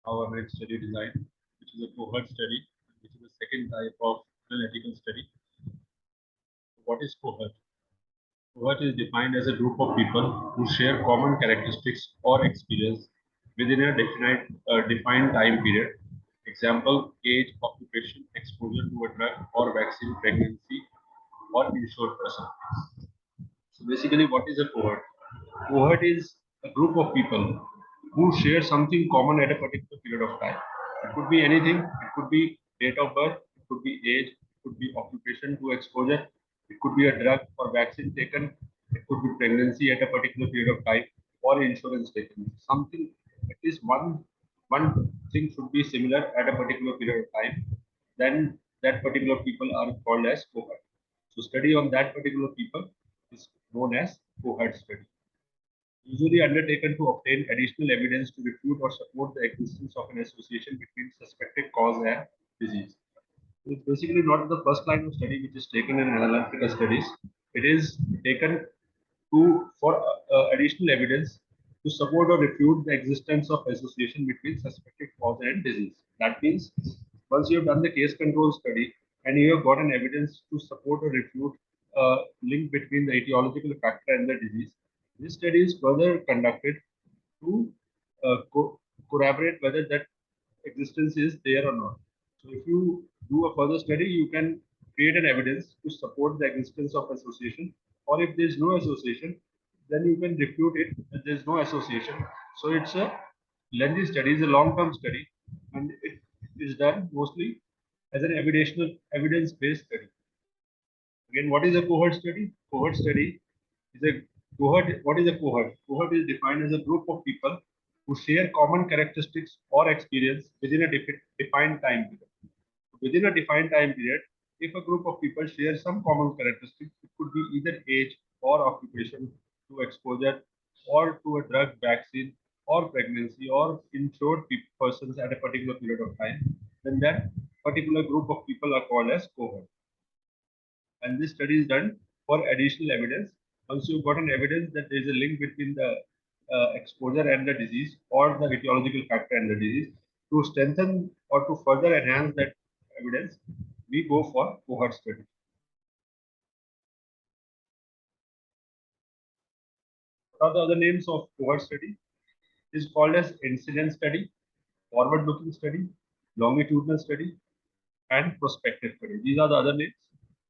our next study design, which is a cohort study, which is the second type of analytical study. What is cohort? Cohort is defined as a group of people who share common characteristics or experience within a defined time period. Example, age, occupation, exposure to a drug or vaccine, pregnancy, or insured person. So basically, what is a cohort? Cohort is a group of people who share something common at a particular period of time. It could be anything. It could be date of birth. It could be age. It could be occupation to exposure. It could be a drug or vaccine taken. It could be pregnancy at a particular period of time or insurance taken. Something, at least one thing should be similar at a particular period of time. Then that particular people are called as cohort. So study on that particular people is known as cohort study, usually undertaken to obtain additional evidence to refute or support the existence of an association between suspected cause and disease. It's basically not the first line of study which is taken in analytical studies. It is taken to for additional evidence to support or refute the existence of association between suspected cause and disease. That means once you have done the case control study and you have got an evidence to support or refute link between the etiological factor and the disease, this study is further conducted to corroborate whether that existence is there or not. So if you do a further study, you can create an evidence to support the existence of association, or if there is no association, then you can refute it that there is no association. So it's a lengthy study, it's a long-term study, and it is done mostly as an evidence-based study. Again, what is a cohort study? Cohort study is a cohort. What is a cohort? Cohort is defined as a group of people who share common characteristics or experience within a defined time period. Within a defined time period, if a group of people share some common characteristics, it could be either age or occupation to exposure or to a drug, vaccine, or pregnancy, or insured persons at a particular period of time, then that particular group of people are called as cohort. And this study is done for additional evidence. Once you've got an evidence that there is a link between the exposure and the disease or the etiological factor and the disease, to strengthen or to further enhance that evidence, we go for cohort study. What are the other names of cohort study? It is called as incidence study, forward-looking study, longitudinal study, and prospective study. These are the other names.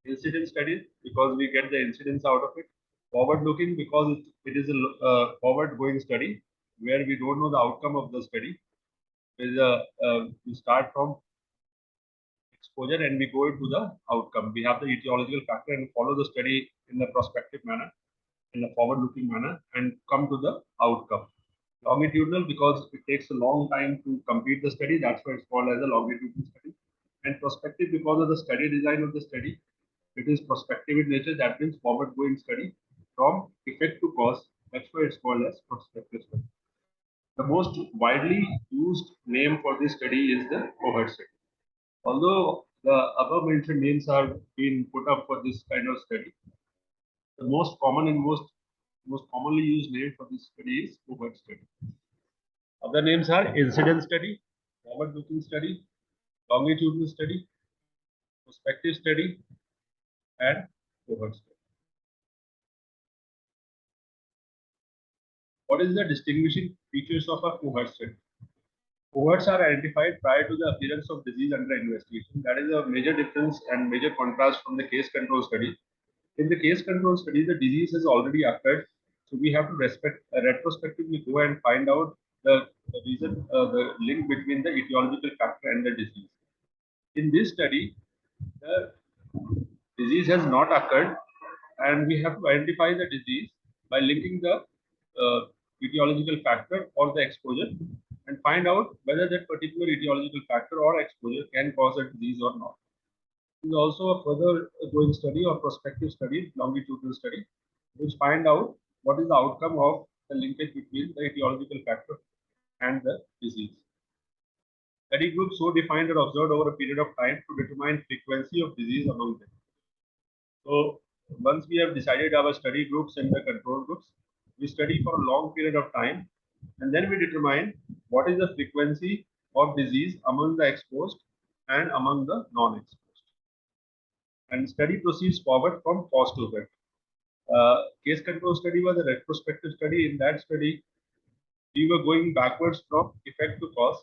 Incidence studies because we get the incidence out of it. Forward looking because it is a forward going study where we don't know the outcome of the study. We start from exposure and we go into the outcome. We have the etiological factor and follow the study in the prospective manner, in a forward looking manner, and come to the outcome. Longitudinal because it takes a long time to complete the study. That's why it's called as a longitudinal study. And prospective because of the study design of the study. It is prospective in nature. That means forward-going study from effect to cause. That's why it's called as prospective study. The most widely used name for this study is the cohort study. Although the above mentioned names are being put up for this kind of study, the most common and most commonly used name for this study is cohort study. Other names are incidence study, forward-looking study, longitudinal study, prospective study, and cohort study. What is the distinguishing features of a cohort study? Cohorts are identified prior to the appearance of disease under investigation. That is a major difference and major contrast from the case control study. In the case control study, the disease has already occurred, so we have to retrospectively go and find out the reason, the link between the etiological factor and the disease. In this study, the disease has not occurred, and we have to identify the disease by linking the etiological factor or the exposure and find out whether that particular etiological factor or exposure can cause a disease or not. There is also a further going study or prospective study, longitudinal study, which find out what is the outcome of the linkage between the etiological factor and the disease. Study groups so defined are observed over a period of time to determine frequency of disease among them. So once we have decided our study groups and the control groups, we study for a long period of time, and then we determine what is the frequency of disease among the exposed and among the non-exposed. And study proceeds forward from cause to effect. Case control study was a retrospective study. In that study, we were going backwards from effect to cause.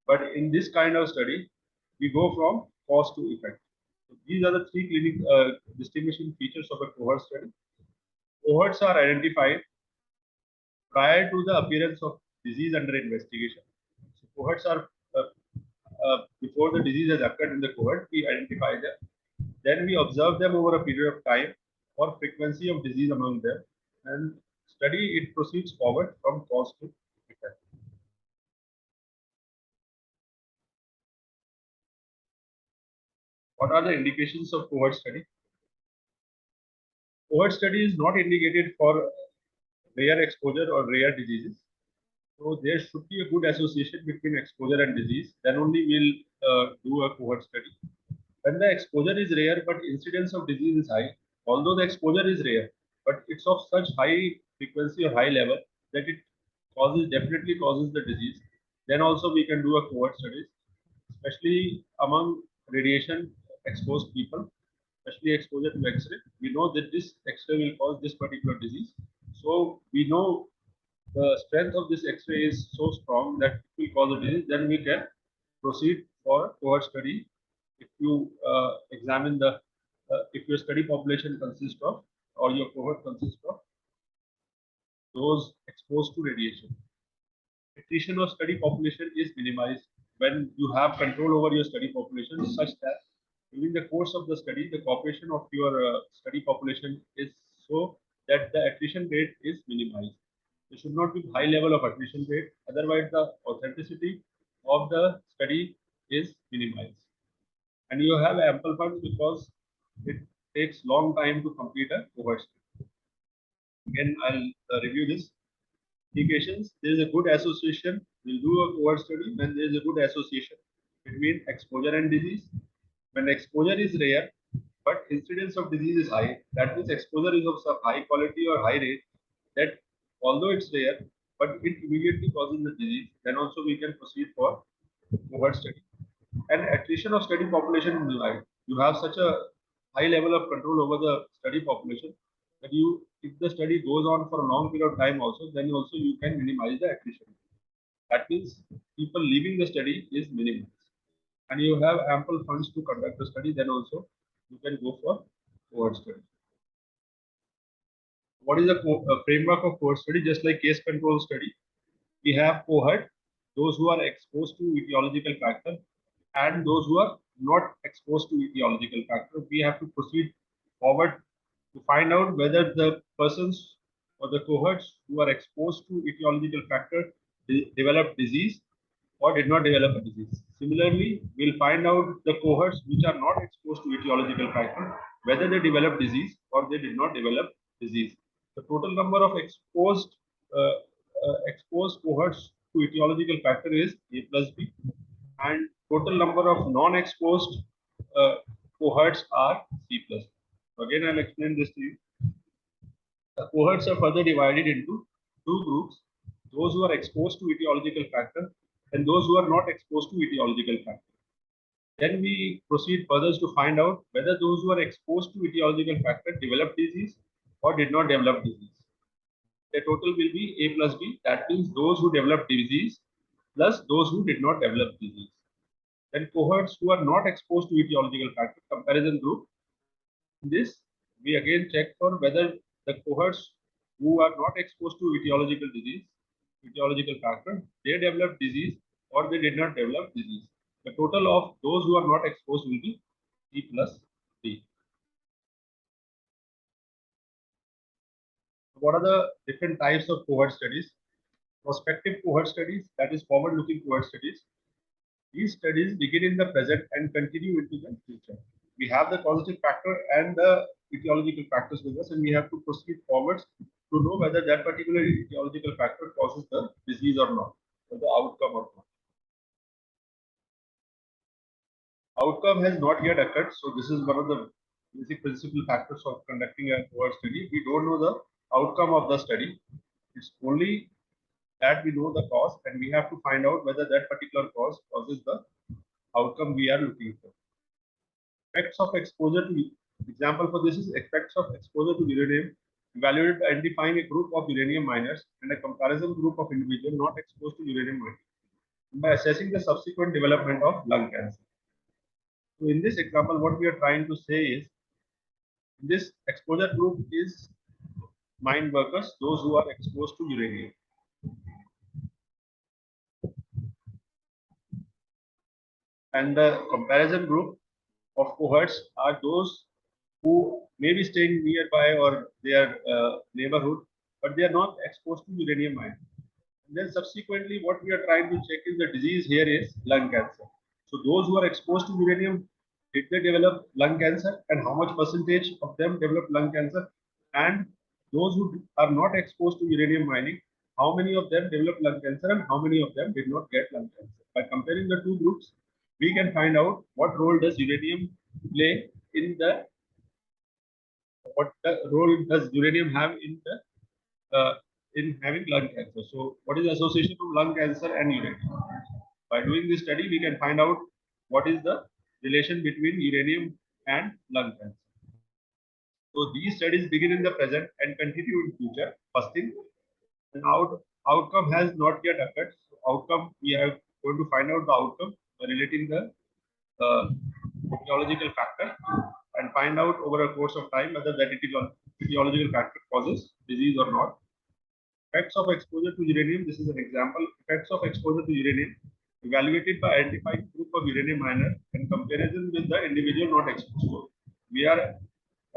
But in this kind of study, we go from cause to effect. So these are the three distinguishing features of a cohort study. Cohorts are identified prior to the appearance of disease under investigation. So cohorts are before the disease has occurred in the cohort, we identify them. Then we observe them over a period of time for frequency of disease among them, and study it proceeds forward from cause to effect. What are the indications of cohort study? Cohort study is not indicated for rare exposure or rare diseases. So there should be a good association between exposure and disease. Then only we'll do a cohort study. When the exposure is rare but incidence of disease is high, although the exposure is rare, but it's of such high frequency or high level that it definitely causes the disease, then also we can do a cohort studies, especially among radiation exposed people, especially exposure to X-ray. We know that this X-ray will cause this particular disease. So we know the strength of this X-ray is so strong that it will cause a disease, then we can proceed for cohort study. If you examine if your study population consists of, or your cohort consists of those exposed to radiation. Attrition of study population is minimized when you have control over your study population such that during the course of the study, the population of your study population is so that the attrition rate is minimized. There should not be high level of attrition rate, otherwise the authenticity of the study is minimized. And you have ample funds because it takes long time to complete a cohort study. Again, I'll review this. Indications, there is a good association. We'll do a cohort study when there is a good association between exposure and disease. When exposure is rare, but incidence of disease is high, that means exposure is of some high quality or high rate, that although it's rare, but it immediately causes the disease, then also we can proceed for cohort study. And attrition of study population in life. You have such a high level of control over the study population that if the study goes on for a long period of time also, then also you can minimize the attrition. That means people leaving the study is minimized. And you have ample funds to conduct the study, then also you can go for cohort study. What is a framework of cohort study? Just like case control study, we have cohort, those who are exposed to etiological factor, and those who are not exposed to etiological factor. We have to proceed forward to find out whether the persons or the cohorts who are exposed to etiological factor develop disease or did not develop a disease. Similarly, we'll find out the cohorts which are not exposed to etiological factor, whether they develop disease or they did not develop disease. The total number of exposed cohorts to etiological factor is A plus B, and total number of non-exposed uh, cohorts are C plus. So again, I'll explain this to you. The cohorts are further divided into two groups: those who are exposed to etiological factor and those who are not exposed to etiological factor. Then we proceed further to find out whether those who are exposed to etiological factor developed disease or did not develop disease. The total will be A plus B. That means those who developed disease plus those who did not develop disease. Then cohorts who are not exposed to etiological factor, comparison group. In this, we again check for whether the cohorts who are not exposed to etiological factor, they develop disease or they did not develop disease. The total of those who are not exposed will be C plus D. What are the different types of cohort studies? Prospective cohort studies, that is forward-looking cohort studies. These studies begin in the present and continue into the future. We have the causative factor and the etiological factors with us, and we have to proceed forwards to know whether that particular etiological factor causes the disease or not, or the outcome or not. Outcome has not yet occurred, so this is one of the basic principal factors of conducting a cohort study. We don't know the outcome of the study. It's only that we know the cause, and we have to find out whether that particular cause causes the outcome we are looking for. Effects of exposure to, example for this is effects of exposure to uranium evaluated by identifying a group of uranium miners and a comparison group of individuals not exposed to uranium mining by assessing the subsequent development of lung cancer. So in this example, what we are trying to say is this exposure group is mine workers, those who are exposed to uranium. And the comparison group of cohorts are those who may be staying nearby or their neighborhood, but they are not exposed to uranium mine. And then subsequently, what we are trying to check is the disease here is lung cancer. So those who are exposed to uranium, did they develop lung cancer, and how much percentage of them develop lung cancer? And those who are not exposed to uranium mining, how many of them develop lung cancer and how many of them did not get lung cancer? By comparing the two groups, we can find out what role does uranium play in the what the role does uranium have in having lung cancer. So, what is the association of lung cancer and uranium? By doing this study, we can find out what is the relation between uranium and lung cancer. So, these studies begin in the present and continue in future. First thing, an outcome has not yet occurred. So, outcome we are going to find out the outcome by relating the etiological factor and find out over a course of time whether that etiological factor causes disease or not. Effects of exposure to uranium. This is an example. Effects of exposure to uranium evaluated by identifying group of uranium miners in comparison with the individual not exposed to. We are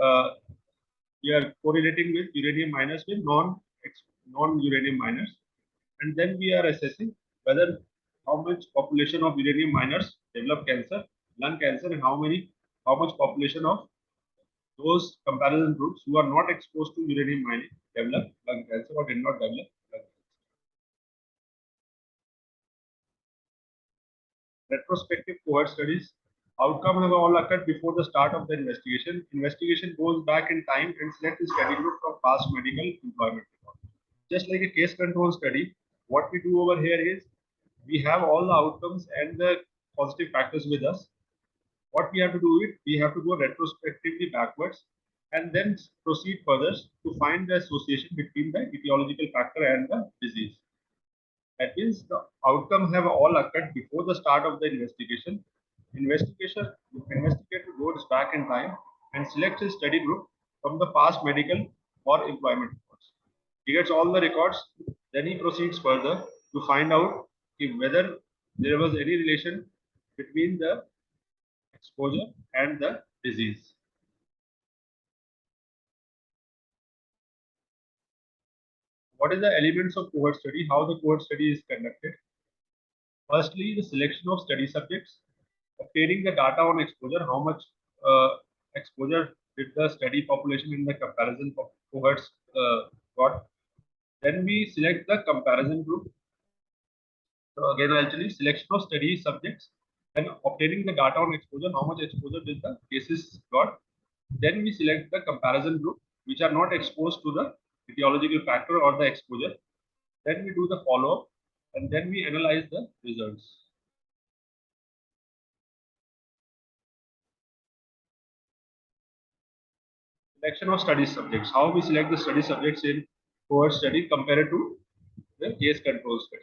uh, we are correlating with uranium miners with non-uranium miners, and then we are assessing whether how much population of uranium miners develop cancer, lung cancer, and how much population of those comparison groups who are not exposed to uranium mining develop lung cancer or did not develop lung cancer. Retrospective cohort studies. Outcome have all occurred before the start of the investigation. Investigation goes back in time and selects a study group from past medical employment records. Just like a case control study, what we do over here is we have all the outcomes and the positive factors with us. What we have to do is we have to go retrospectively backwards and then proceed further to find the association between the etiological factor and the disease. That means the outcomes have all occurred before the start of the investigation. Investigator goes back in time and selects a study group from the past medical or employment records. He gets all the records, then he proceeds further to find out if whether there was any relation between the exposure and the disease. What is the elements of cohort study? How the cohort study is conducted? Firstly, the selection of study subjects, obtaining the data on exposure, how much exposure did the study population in the comparison cohorts got. Then we select the comparison group. So again, actually selection of study subjects and obtaining the data on exposure, how much exposure did the cases got. Then we select the comparison group, which are not exposed to the etiological factor or the exposure. Then we do the follow-up, and then we analyze the results. Selection of study subjects. How we select the study subjects in cohort study compared to the case control study.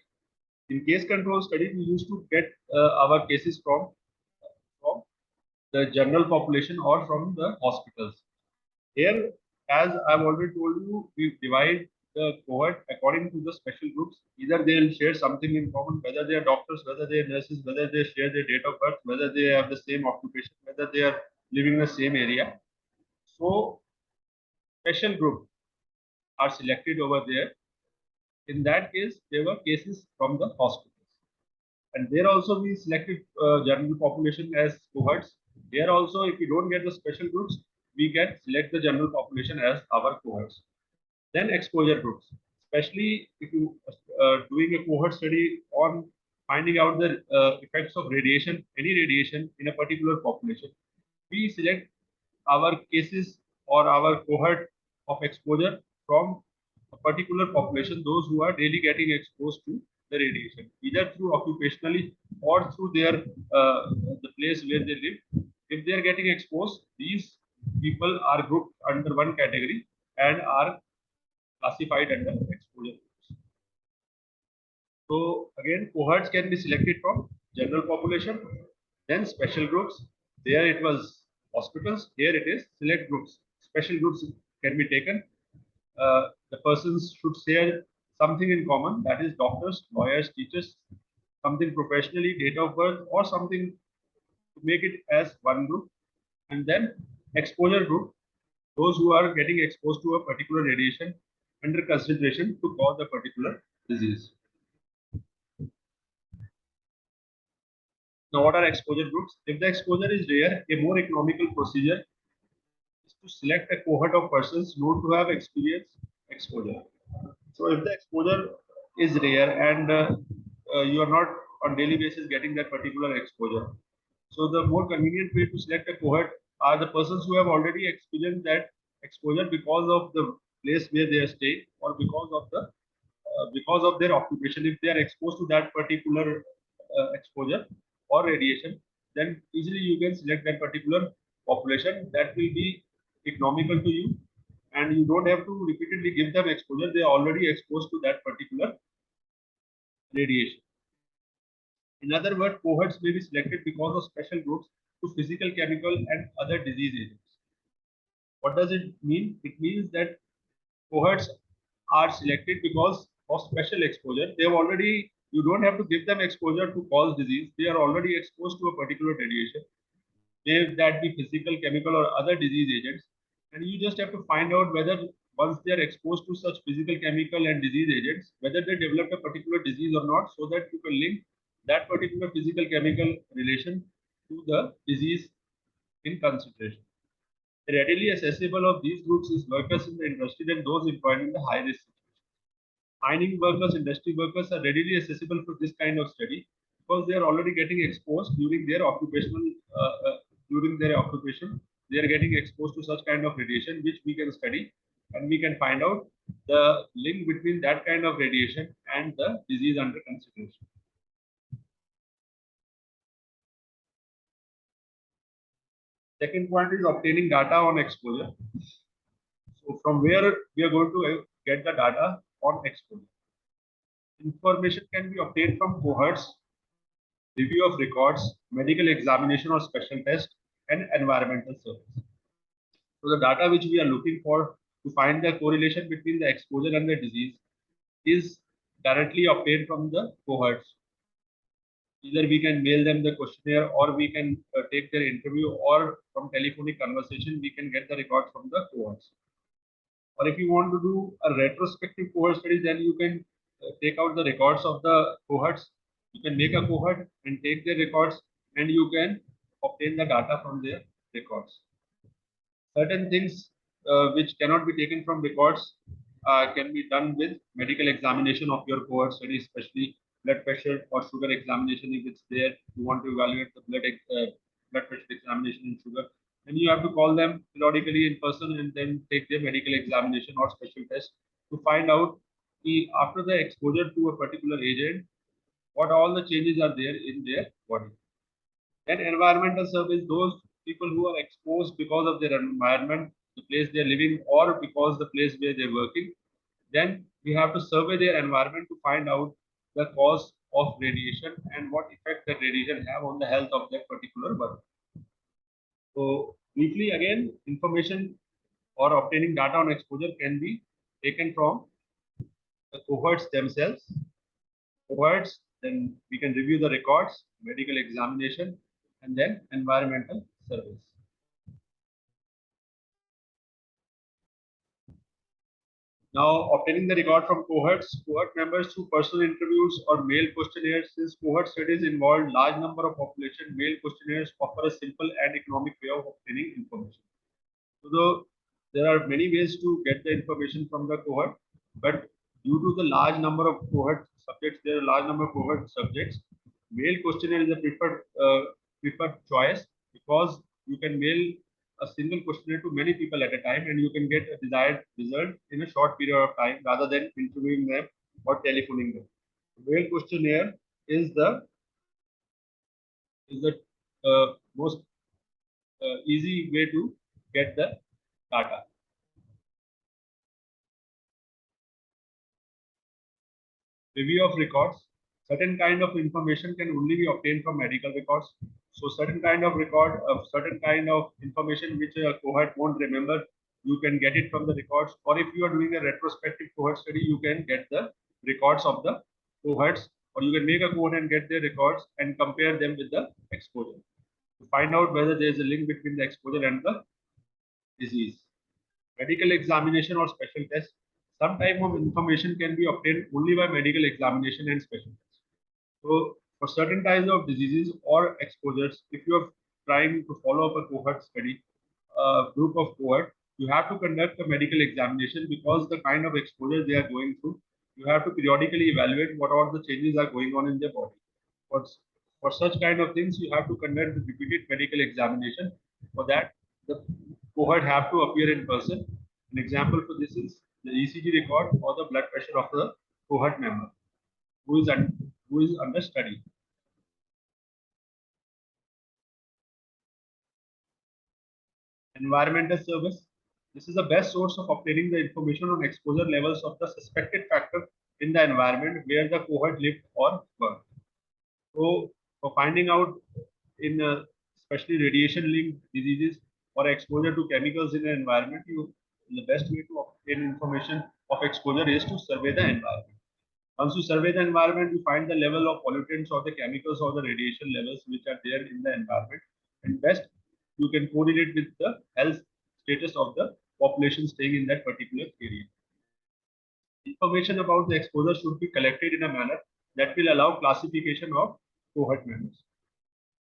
In case control study, we used to get our cases from the general population or from the hospitals. Here, as I've already told you, we divide the cohort according to the special groups. Either they'll share something in common, whether they are doctors, whether they are nurses, whether they share their date of birth, whether they have the same occupation, whether they are living in the same area. So, special group are selected over there. In that case, there were cases from the hospitals. And there also we selected general population as cohorts. Here also, if we don't get the special groups, we can select the general population as our cohorts. Then exposure groups, especially if you doing a cohort study on finding out the effects of radiation, any radiation in a particular population, we select our cases or our cohort of exposure from a particular population, those who are daily getting exposed to the radiation, either through occupationally or through their the place where they live. If they are getting exposed, these people are grouped under one category and are classified under exposure groups. So again, cohorts can be selected from general population, then special groups. There it was hospitals. Here it is select groups. Special groups can be taken. The persons should share something in common. That is doctors, lawyers, teachers, something professionally, date of birth, or something to make it as one group. And then exposure group, those who are getting exposed to a particular radiation under consideration to cause a particular disease. Now, what are exposure groups? If the exposure is rare, a more economical procedure is to select a cohort of persons known to have experienced exposure. So, if the exposure is rare and you are not on daily basis getting that particular exposure, so the more convenient way to select a cohort are the persons who have already experienced that exposure because of the place where they are staying or because of their occupation. If they are exposed to that particular exposure or radiation, then easily you can select that particular population that will be economical to you, and you don't have to repeatedly give them exposure. They are already exposed to that particular radiation. In other words, cohorts may be selected because of special groups to physical, chemical, and other disease agents. What does it mean? It means that cohorts are selected because of special exposure. They have already, you don't have to give them exposure to cause disease. They are already exposed to a particular radiation, may that be physical, chemical, or other disease agents. And you just have to find out whether once they are exposed to such physical, chemical, and disease agents, whether they developed a particular disease or not, so that you can link that particular physical, chemical relation to the disease in consideration. Readily accessible of these groups is workers in the industry and those employed in the high risk situations. Mining workers, industry workers are readily accessible for this kind of study because they are already getting exposed during their occupational during their occupation. They are getting exposed to such kind of radiation, which we can study and we can find out the link between that kind of radiation and the disease under consideration. Second point is obtaining data on exposure. So from where we are going to get the data on exposure? Information can be obtained from cohorts, review of records, medical examination or special test, and environmental surveys. So the data which we are looking for to find the correlation between the exposure and the disease is directly obtained from the cohorts. Either we can mail them the questionnaire or we can take their interview, or from telephonic conversation we can get the records from the cohorts. Or if you want to do a retrospective cohort study, then you can take out the records of the cohorts. You can make a cohort and take their records, and you can obtain the data from their records. Certain things which cannot be taken from records can be done with medical examination of your cohort study, especially blood pressure or sugar examination. If it's there, you want to evaluate the blood pressure examination and sugar, and you have to call them periodically in person and then take their medical examination or special test to find out after the exposure to a particular agent, what all the changes are there in their body. Then environmental surveys, those people who are exposed because of their environment, the place they're living, or because the place where they're working. Then we have to survey their environment to find out the cause of radiation and what effect that radiation have on the health of that particular worker. So briefly again, information or obtaining data on exposure can be taken from the cohorts themselves. Cohorts, then we can review the records, medical examination, and then environmental surveys. Now, obtaining the record from cohorts, cohort members through personal interviews or mail questionnaires. Since cohort studies involve large number of population, mail questionnaires offer a simple and economic way of obtaining information. So there are many ways to get the information from the cohort, but due to the large number of cohort subjects, there are a large number of cohort subjects. Mail questionnaire is a preferred choice because you can mail a single questionnaire to many people at a time, and you can get a desired result in a short period of time rather than interviewing them or telephoning them. Real questionnaire is the most easy way to get the data. Review of records. Certain kind of information can only be obtained from medical records. So certain kind of certain kind of information which a cohort won't remember, you can get it from the records. Or if you are doing a retrospective cohort study, you can get the records of the cohorts, or you can make a cohort and get their records and compare them with the exposure to find out whether there is a link between the exposure and the disease. Medical examination or special test. Some type of information can be obtained only by medical examination and special test. So, for certain types of diseases or exposures, if you are trying to follow up a cohort study, group of cohort, you have to conduct a medical examination because the kind of exposure they are going through, you have to periodically evaluate what all the changes are going on in their body. For, for such kind of things, you have to conduct repeated medical examination. For that, the cohort have to appear in person. An example for this is the ECG record or the blood pressure of the cohort member who is under study. Environmental service. This is the best source of obtaining the information on exposure levels of the suspected factor in the environment where the cohort lived or worked. So, for finding out in especially radiation-linked diseases or exposure to chemicals in the environment, the best way to obtain information of exposure is to survey the environment. Once you survey the environment, you find the level of pollutants or the chemicals or the radiation levels which are there in the environment. And best, you can correlate with the health status of the population staying in that particular area. Information about the exposure should be collected in a manner that will allow classification of cohort members.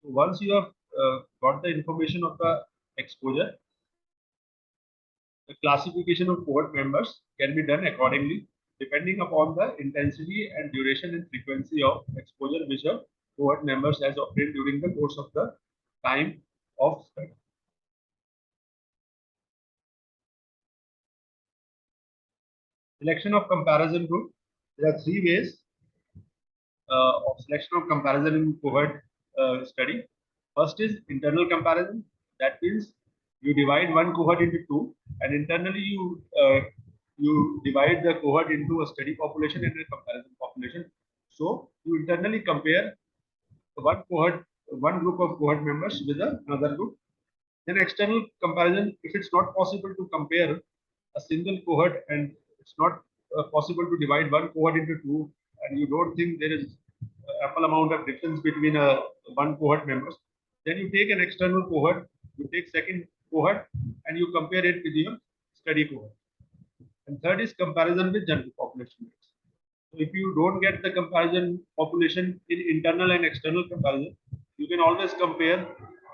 So once you have got the information of the exposure, the classification of cohort members can be done accordingly depending upon the intensity and duration and frequency of exposure which a cohort members has obtained during the course of the time of study. Selection of comparison group. There are three ways of selection of comparison in cohort study. First is internal comparison. That means you divide one cohort into two, and internally you divide the cohort into a study population and a comparison population. So you internally compare one group of cohort members with another group. Then external comparison, if it's not possible to compare a single cohort and it's not possible to divide one cohort into two, and you don't think there is ample amount of difference between one cohort members, then you take an external cohort, you take second cohort, and you compare it with your study cohort. And third is comparison with general population rates. So if you don't get the comparison population in internal and external comparison, you can always compare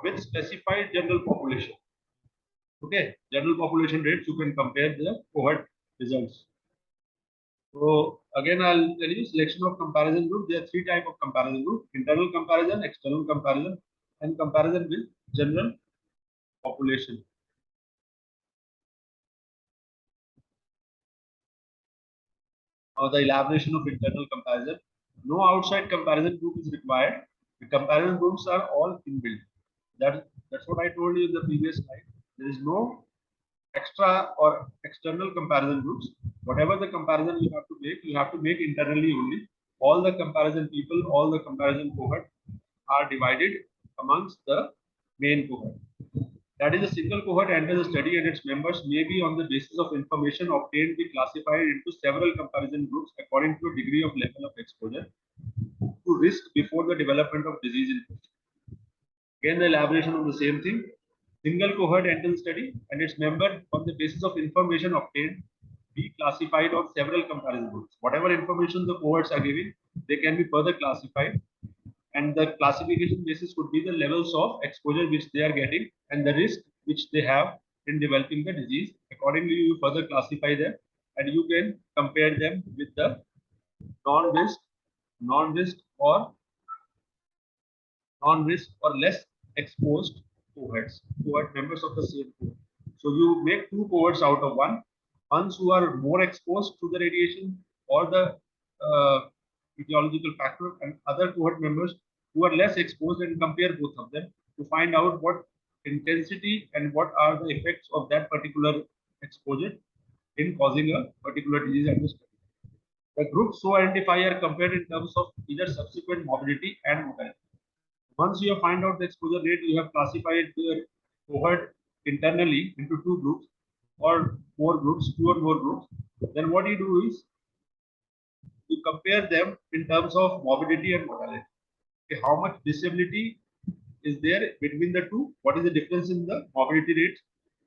with specified general population. Okay, general population rates, you can compare the cohort results. So again, I'll tell you selection of comparison group. There are three types of comparison group: internal comparison, external comparison, and comparison with general population. The elaboration of internal comparison. No outside comparison group is required. The comparison groups are all inbuilt. That's what I told you in the previous slide. There is no extra or external comparison groups. Whatever the comparison you have to make internally only. All the comparison people, all the comparison cohort are divided amongst the main cohort. That is, a single cohort enters the study and its members may be on the basis of information obtained be classified into several comparison groups according to a degree of level of exposure to risk before the development of disease in question. Again, the elaboration of the same thing. Single cohort enters the study and its member on the basis of information obtained be classified on several comparison groups. Whatever information the cohorts are giving, they can be further classified, and the classification basis could be the levels of exposure which they are getting and the risk which they have in developing the disease. Accordingly, you further classify them and you can compare them with the non-risk or less exposed cohorts, cohort members of the same cohort. So you make two cohorts out of one, ones who are more exposed to the radiation or the etiological factor, and other cohort members who are less exposed, and compare both of them to find out what intensity and what are the effects of that particular exposure in causing a particular disease at the study. The groups so identify are compared in terms of either subsequent morbidity and mortality. Once you have find out the exposure rate, you have classified the cohort internally into two groups or more groups, two or more groups. Then what you do is you compare them in terms of morbidity and mortality. Okay, how much disability is there between the two? What is the difference in the morbidity rates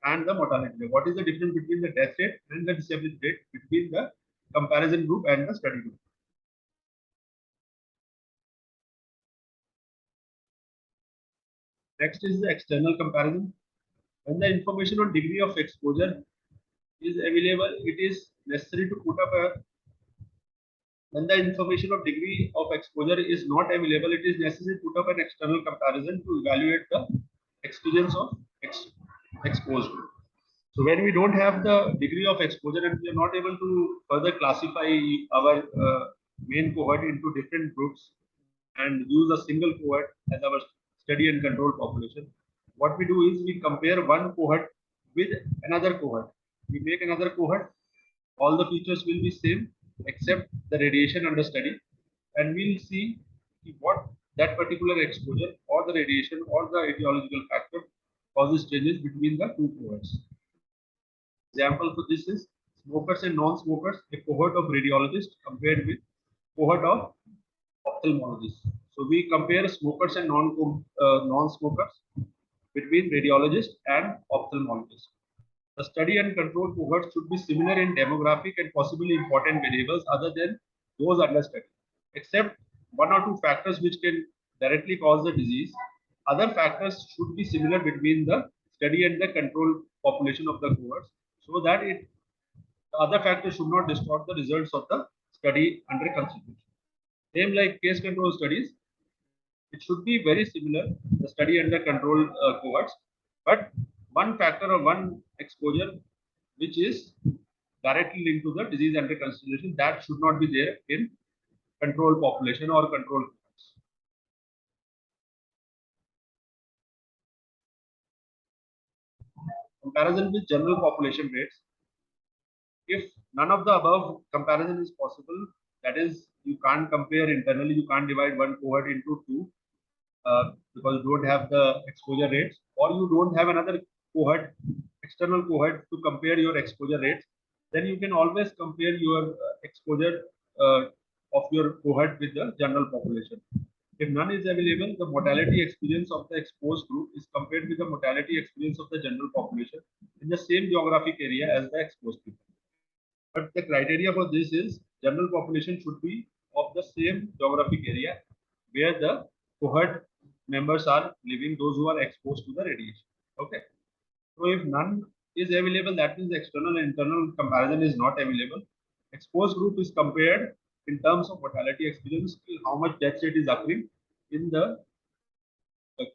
and the mortality rate? What is the difference between the death rate and the disability rate between the comparison group and the study group? Next is the external comparison. When the information on degree of exposure is available, it is necessary to put up a when the information of degree of exposure is not available, it is necessary to put up an external comparison to evaluate the experience of exposed group. So when we don't have the degree of exposure and we are not able to further classify our main cohort into different groups and use a single cohort as our study and control population, what we do is we compare one cohort with another cohort. We make another cohort, all the features will be same except the radiation under study, and we'll see what that particular exposure or the radiation or the etiological factor causes changes between the two cohorts. Example for this is smokers and non-smokers, a cohort of radiologists compared with cohort of ophthalmologists. So we compare smokers and non-smokers between radiologists and ophthalmologists. The study and control cohorts should be similar in demographic and possibly important variables other than those under study, except one or two factors which can directly cause the disease. Other factors should be similar between the study and the control population of the cohorts, so that the other factors should not distort the results of the study under consideration. Same like case control studies, it should be very similar, the study under control cohorts, but one factor or one exposure which is directly linked to the disease under consideration, that should not be there in control population or control cohorts. Comparison with general population rates. If none of the above comparison is possible, that is, you can't compare internally, you can't divide one cohort into two, because you don't have the exposure rates, or you don't have another cohort, external cohort to compare your exposure rates, then you can always compare your exposure of your cohort with the general population. If none is available, the mortality experience of the exposed group is compared with the mortality experience of the general population in the same geographic area as the exposed people. But the criteria for this is general population should be of the same geographic area where the cohort members are living, those who are exposed to the radiation. Okay. So if none is available, that means external and internal comparison is not available. Exposed group is compared in terms of mortality experience, how much death rate is occurring in the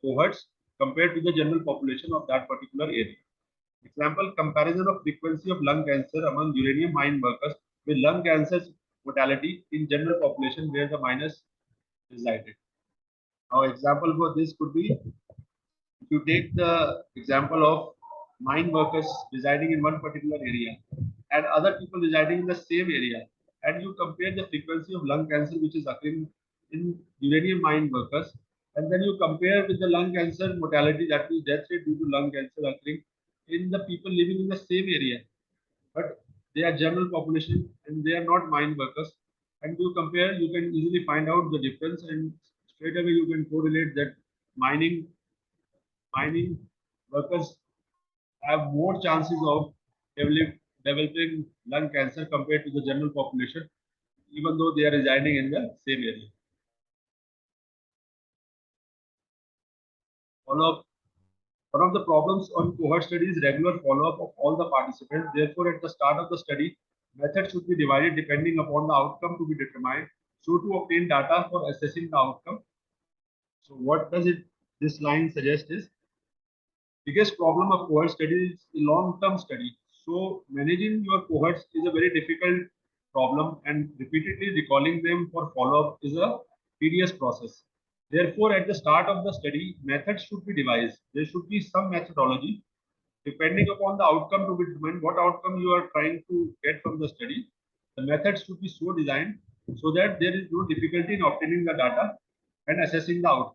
cohorts compared to the general population of that particular area. Example, comparison of frequency of lung cancer among uranium mine workers with lung cancer mortality in general population where the miners resided. Now, example for this could be, if you take the example of mine workers residing in one particular area and other people residing in the same area, and you compare the frequency of lung cancer which is occurring in uranium mine workers, and then you compare with the lung cancer mortality, that is death rate due to lung cancer occurring in the people living in the same area, but they are general population and they are not mine workers, and you compare, you can easily find out the difference, and straight away you can correlate that mining mining workers have more chances of developing lung cancer compared to the general population, even though they are residing in the same area. Follow-up. One of the problems on cohort study is regular follow-up of all the participants. Therefore, at the start of the study, methods should be divided depending upon the outcome to be determined. So, to obtain data for assessing the outcome. So, what does this line suggest is Biggest problem of cohort study is the long-term study. So managing your cohorts is a very difficult problem, and repeatedly recalling them for follow-up is a tedious process. Therefore, at the start of the study, methods should be devised. There should be some methodology depending upon the outcome to be determined, what outcome you are trying to get from the study. The methods should be so designed so that there is no difficulty in obtaining the data and assessing the outcome.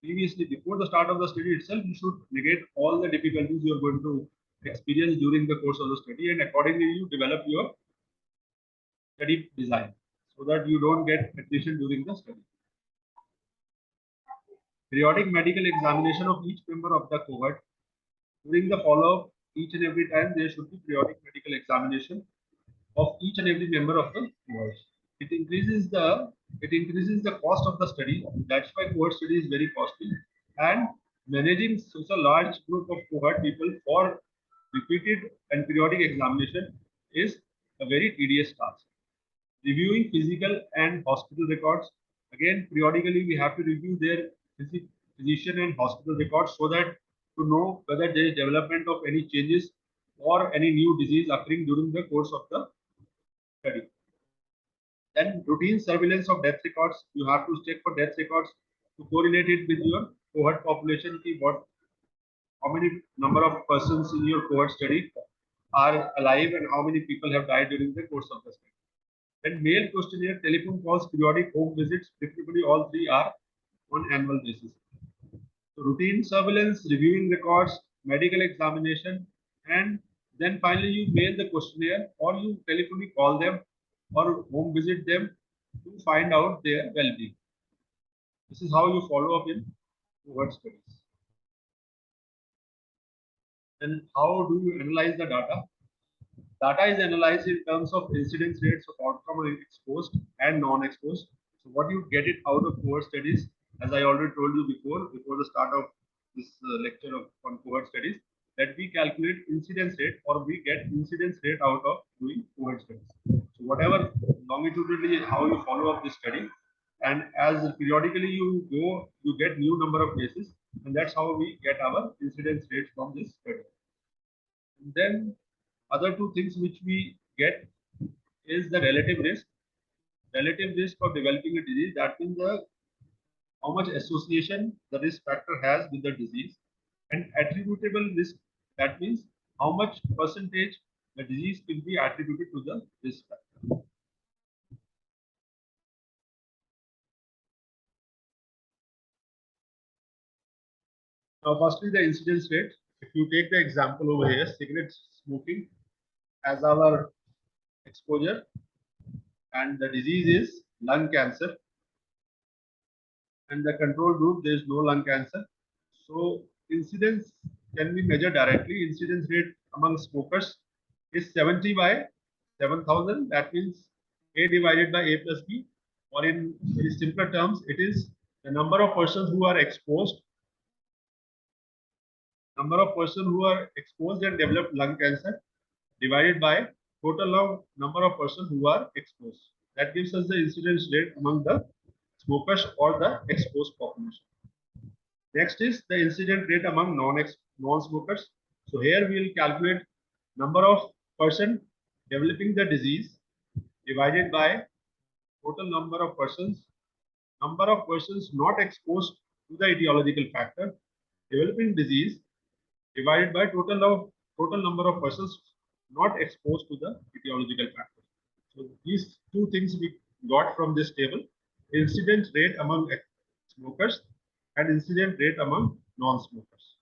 Previously, before the start of the study itself, you should negate all the difficulties you are going to experience during the course of the study, and accordingly you develop your study design so that you don't get attrition during the study. Periodic medical examination of each member of the cohort. During the follow-up, each and every time there should be periodic medical examination of each and every member of the cohort. It increases the cost of the study. That's why cohort study is very costly. And managing such a large group of cohort people for repeated and periodic examination is a very tedious task. Reviewing physical and hospital records. Again, periodically we have to review their physician and hospital records so that to know whether there is development of any changes or any new disease occurring during the course of the study. Then routine surveillance of death records. You have to check for death records to correlate it with your cohort population. How many number of persons in your cohort study are alive and how many people have died during the course of the study. Then mail questionnaire, telephone calls, periodic home visits, preferably all three are on annual basis. So routine surveillance, reviewing records, medical examination, and then finally you mail the questionnaire or you telephonically call them or home visit them to find out their well-being. This is how you follow up in cohort studies. And how do you analyze the data? Data is analyzed in terms of incidence rates of outcome exposed and non-exposed. So what you get it out of cohort studies, as I already told you before the start of this lecture on cohort studies, that we calculate incidence rate or we get incidence rate out of doing cohort studies. So whatever longitudinally how you follow up this study, and as periodically you go, you get new number of cases, and that's how we get our incidence rate from this study. And then other two things which we get is the relative risk. Relative risk of developing a disease, that means the how much association the risk factor has with the disease, and attributable risk, that means how much percentage the disease will be attributed to the risk factor. Now, firstly, the incidence rate. If you take the example over here, cigarette smoking as our exposure, and the disease is lung cancer, and the control group there is no lung cancer. So incidence can be measured directly. Incidence rate among smokers is 70 by 7,000. That means A divided by A plus B, or in very simpler terms, it is the number of persons who are exposed, and develop lung cancer divided by total number of persons who are exposed. That gives us the incidence rate among the smokers or the exposed population. Next is the incident rate among non-smokers. So here we will calculate number of person developing the disease divided by total number of persons not exposed to the etiological factor developing disease divided by total number of persons not exposed to the etiological factor. So these two things we got from this table: incident rate among smokers and incident rate among non-smokers.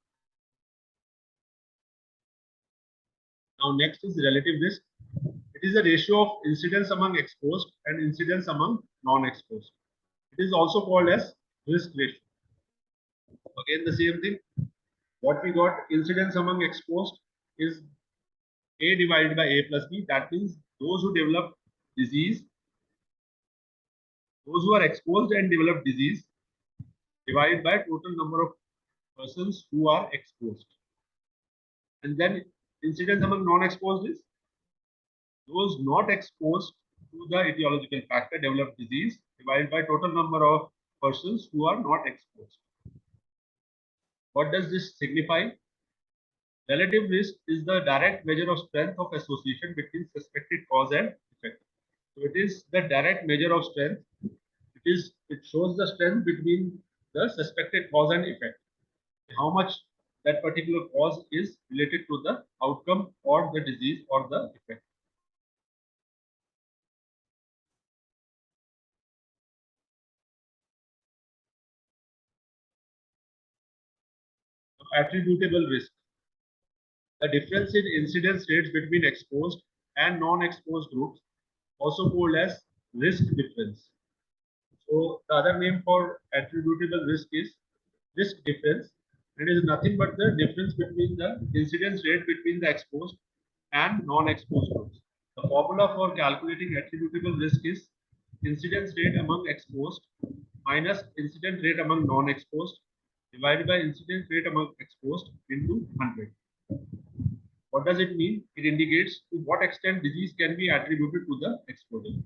Now next is relative risk. It is a ratio of incidence among exposed and incidence among non-exposed. It is also called as risk ratio. Again the same thing. What we got, incidence among exposed is A divided by A plus B. That means those who develop disease, those who are exposed and develop disease divided by total number of persons who are exposed. And then incidence among non-exposed is those not exposed to the etiological factor develop disease divided by total number of persons who are not exposed. What does this signify? Relative risk is the direct measure of strength of association between suspected cause and effect. So it is the direct measure of strength. It shows the strength between the suspected cause and effect. How much that particular cause is related to the outcome or the disease or the effect. Attributable risk. The difference in incidence rates between exposed and non-exposed groups, also called as risk difference. So the other name for attributable risk is risk difference. It is nothing but the difference between the incidence rate between the exposed and non-exposed groups. The formula for calculating attributable risk is incidence rate among exposed minus incidence rate among non-exposed divided by incidence rate among exposed into 100. What does it mean? It indicates to what extent disease can be attributed to the exposure.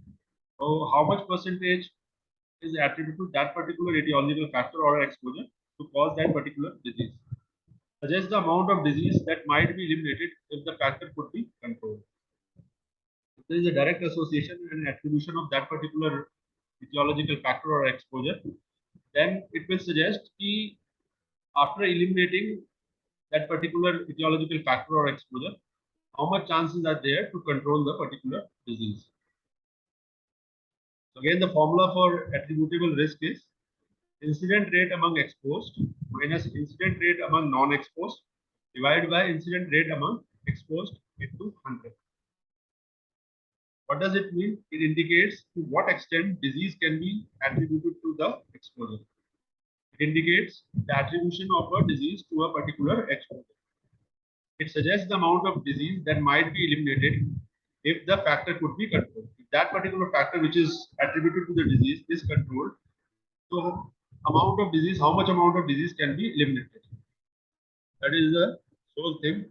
So how much percentage is attributed to that particular etiological factor or exposure to cause that particular disease. Suggests the amount of disease that might be eliminated if the factor could be controlled. If there is a direct association and attribution of that particular etiological factor or exposure, then it will suggest that after eliminating that particular etiological factor or exposure, how much chances are there to control the particular disease. So again, the formula for attributable risk is incident rate among exposed minus incident rate among non-exposed divided by incident rate among exposed into 100. What does it mean? It indicates to what extent disease can be attributed to the exposure. It indicates the attribution of a disease to a particular exposure. It suggests the amount of disease that might be eliminated if the factor could be controlled. If that particular factor which is attributed to the disease is controlled, so amount of disease, how much amount of disease can be eliminated. That is the sole thing